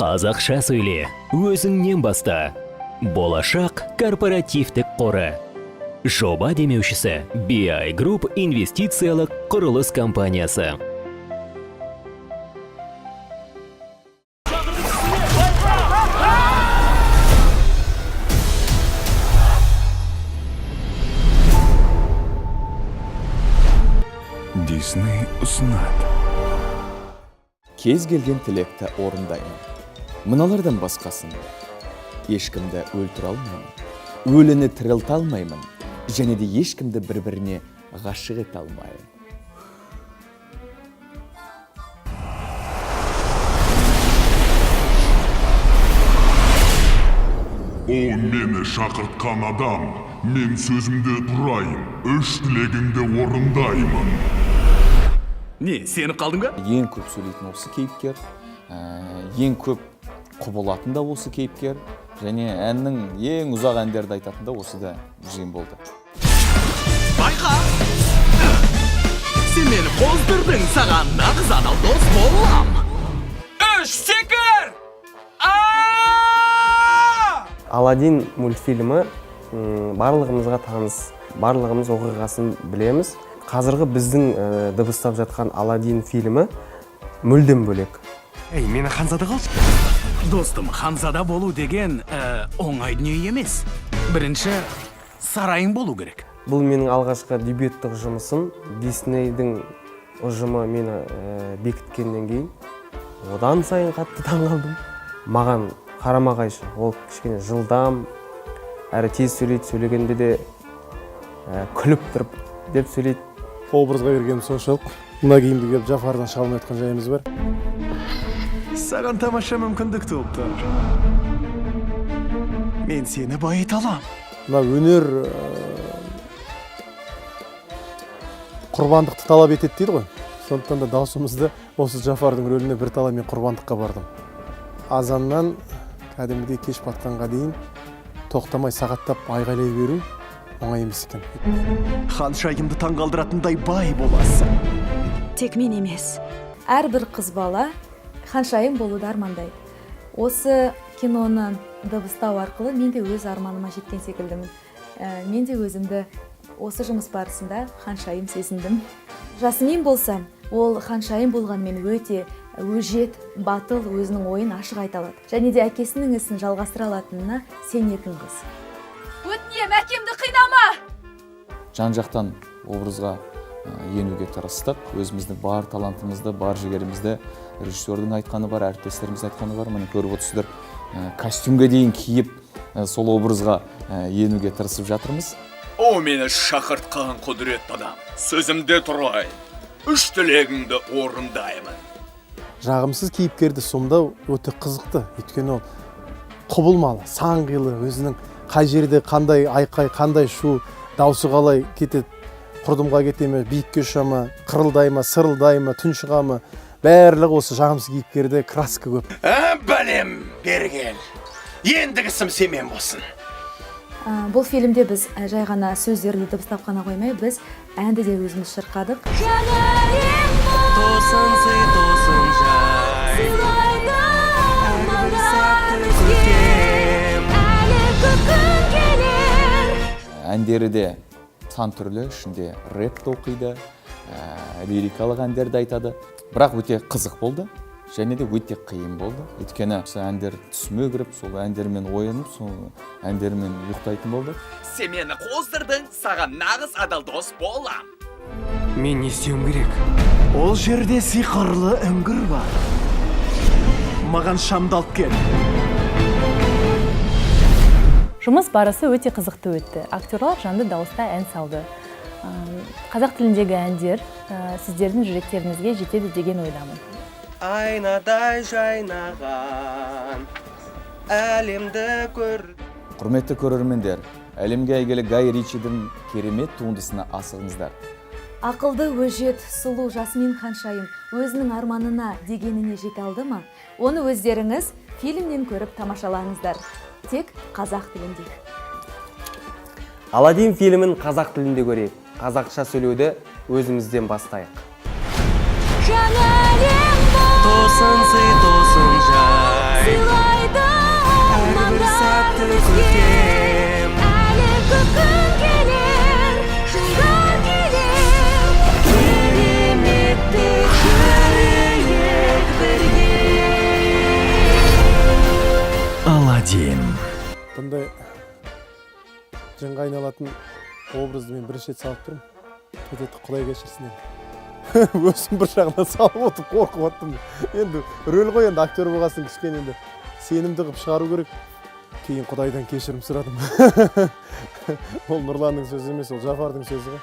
Қазақша сөйле, өзіңнен баста. Болашақ корпоративтік қоры. Жоба демеушісі BI Group инвестициялық құрылыс компаниясы. Disney ұсынады. Кез келген тілекті орындаймын. Мыналардан басқасын. Ешкімді өлтіре алмаймын. Өліні тірілте алмаймын. Және де ешкімді бір-біріне ғашық ете алмаймын. Ол мені шақыртқан адам, мен сөзімде тұрайын, үш тілегіңді орындаймын. Не, сеніп қалдың ба? Ең көп сөйлейтін осы кейіпкер, ең көп құбылатын да осы кейіпкер, және әннің ең ұзақ әндерді айтатын да осы да жиын болды. Байқа! Сен мені қоздырдың, саған нағыз адал дос болам. Үш секір! Аладдин мультфильмі барлығымызға таныс, барлығымыз оқиғасын білеміз. Қазіргі біздің дыбыстап жатқан Аладдин фильмі мүлдем бөлек. Ей, мені Ханзада қалшы. Достым, Ханзада болу деген оңай дүние емес. Бірінші, сарайың болу керек. Бұл менің алғашқы дебюттік жұмысым. Диснейдің ұжымы мені бекіткеннен кейін одан сайын қатты таңғалдым. Маған қарама-қайшы, ол кішкене жылдам, әрі тез сөйлейді, сөйлегенде де күліп тұрып деп сөйлейді. Образға берген соншалық, мына киімді келіп Жафардан шыға алмай жатқан жайымыз бар. Саған тамаша мүмкіндік туып тұр. Мен сені байыта алам. Мына өнер құрбандықты талап етеді дейді ғой. Сондықтан да даусымызды осы Жафардың рөліне бір талай мен құрбандыққа бардым. Азаннан кәдімгідей кеш батқанға дейін тоқтамай сағаттап айғайлай беру оңай емес екен. Ханшайымды таңғалдыратындай бай боласың. Тек мен емес. Әрбір қыз бала ханшайым болуды армандайды. Осы киноны дыбыстау арқылы мен де өз арманыма жеткен секілдімін. Мен де өзімді осы жұмыс барысында ханшайым сезіндім. Жасмин болса, ол ханшайым болғанмен өте өжет, батыл, өзінің ойын ашық айта алады. Және де әкесінің ісін жалғастыра алатынына сенетін қыз. Өтінем, әкемді қинама! Жан-жақтан образға енуге тырыстық. Өзіміздің бар талантымызды, бар жігерімізді режиссердің айтқаны бар, әріптестеріміз айтқаны бар. Міне көріп отырсыздар, костюмге дейін киіп, сол образға енуге тырысып жатырмыз. О, мені шақыртқан құдіретті адам. Сөзімде тұрай. Үш тілегіңді орындаймын. Жағымсыз кейіпкерді сомдау өте қызықты. Өйткені ол құбылмалы, сан қилы, өзінің қай жерде қандай айқай, қандай шу, даусы қалай кетеді, құрдымға кете ме, биікке ұша ма, қырылдай ма, сырылдай ма, түн шыға ма, барлығы осы жағымсыз кейіпкерде краска көп. Бәлем, бергел. Ендігісім семен болсын. Бұл фильмде біз жай ғана сөздерді дыбыстап қана қоймай, біз әнді де өзіміз шырқадық. Әндері де сан түрлі, ішінде рэп оқиды, лирикалық әндерді айтады. Бірақ өте қызық болды, және де өте қиын болды. Өйткені сол әндер түсіме кіріп, сол әндермен ойынып, сол әндермен ұйықтайтын болды. Сен мені қоздырдың, саған нағыз адал дос болам. Мен не істеуім керек? Ол жерде сиқырлы үңгір бар. Маған шамды алып кел. Жұмыс барысы өте қызықты өтті. Актерлар жанды дауыста ән салды. Қазақ тіліндегі әндер сіздердің жүректеріңізге жетеді деген ойдамын. Айнадай жайнаған әлемді көр. Құрметті көрермендер, әлемге әйгілі Гай Ричидің керемет туындысына асығыңыздар. Ақылды, өжет, сұлу Жасмин ханшайым өзінің арманына дегеніне жете алды ма? Оны өздеріңіз фильмнен көріп тамашалаңыздар. Тек қазақ тілінде. Аладдин фильмін қазақ тілінде көрейік. Қазақша сөйлеуді өзімізден бастайық. Тосын сый, тосын жай. Дем. Бұндай жынға айналатын образды мен бірінші рет салып тұрмын. Өте Құдай кешірсін енді. Өзім бір жағынан салып отып қорқып оттым. Енді рөл ғой, енді актер болғасын кішкене енді сенімді қылып шығару керек. Кейін Құдайдан кешірім сұрадым. Ол Нұрланның сөзі емес, ол Жафардың сөзі ғой.